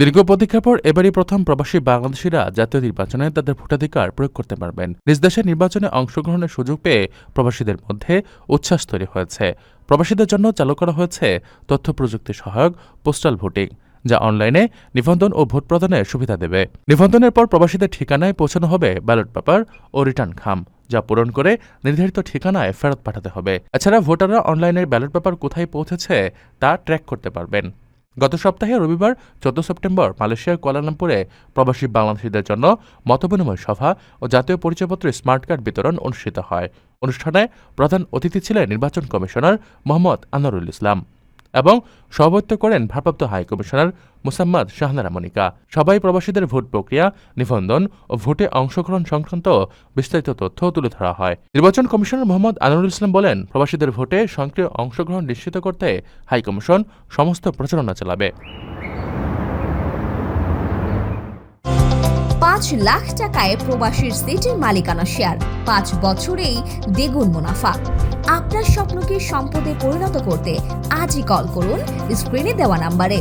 দীর্ঘ প্রতীক্ষার পর এবারই প্রথম প্রবাসী বাংলাদেশিরা জাতীয় নির্বাচনে তাদের ভোটাধিকার প্রয়োগ করতে পারবেন। নিজ দেশের নির্বাচনে অংশগ্রহণের সুযোগ পেয়ে প্রবাসীদের মধ্যে উচ্ছ্বাস তৈরি হয়েছে। প্রবাসীদের জন্য চালু করা হয়েছে তথ্য প্রযুক্তি সহায়ক পোস্টাল ভোটিং, যা অনলাইনে নিবন্ধন ও ভোট প্রদানের সুবিধা দেবে। নিবন্ধনের পর প্রবাসীদের ঠিকানায় পৌঁছানো হবে ব্যালট পেপার ও রিটার্ন খাম, যা পূরণ করে নির্ধারিত ঠিকানায় ফেরত পাঠাতে হবে। এছাড়া ভোটাররা অনলাইনের ব্যালট পেপার কোথায় পৌঁছেছে তা ট্র্যাক করতে পারবেন। গত সপ্তাহে রবিবার 14 সেপ্টেম্বর মালয়েশিয়ার কুয়ালালামপুরে প্রবাসী বাংলাদেশিদের জন্য মতবিনিময় সভা ও জাতীয় পরিচয়পত্র স্মার্ট কার্ড বিতরণ অনুষ্ঠিত হয়। অনুষ্ঠানে প্রধান অতিথি ছিলেন নির্বাচন কমিশনার মোহাম্মদ আনোয়ারুল ইসলাম এবং সভাপতিত্ব করেন ভারপ্রাপ্ত হাই কমিশনার মুসাম্মাদ শাহনারা মনিকা। সবাই প্রবাসীদের ভোট প্রক্রিয়া, নিবন্ধন ও ভোটে অংশগ্রহণ সংক্রান্ত বিস্তারিত তথ্য তুলে ধরা হয়। নির্বাচন কমিশনার মোহাম্মদ আনোয়ারুল ইসলাম বলেন, প্রবাসীদের ভোটে সক্রিয় অংশগ্রহণ নিশ্চিত করতে হাইকমিশন সমস্ত প্রচারণা চালাবে। ৫ লাখ টাকায় প্রবাসীর সিটির মালিকানা শেয়ার, ৫ বছরেই দ্বিগুণ মুনাফা। আপনার স্বপ্নকে সম্পদে পরিণত করতে আজই কল করুন স্ক্রিনে দেওয়া নাম্বারে।